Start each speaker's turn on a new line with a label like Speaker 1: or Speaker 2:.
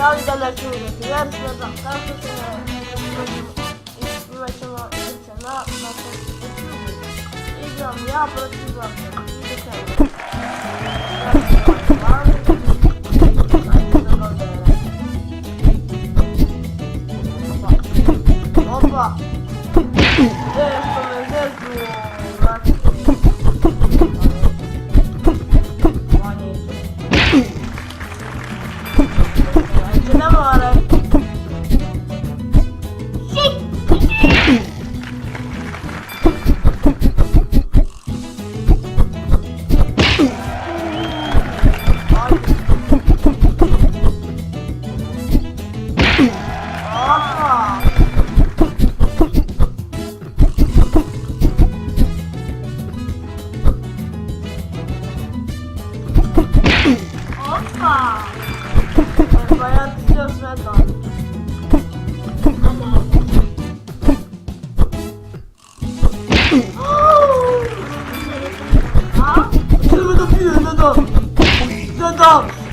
Speaker 1: Prawda lecimy do pierwsze, tam każdy i lecimy na naszym idą ja proti wam. Opa! Chyba ja wciąż żegnam. A? Żeby to chwilę, no to!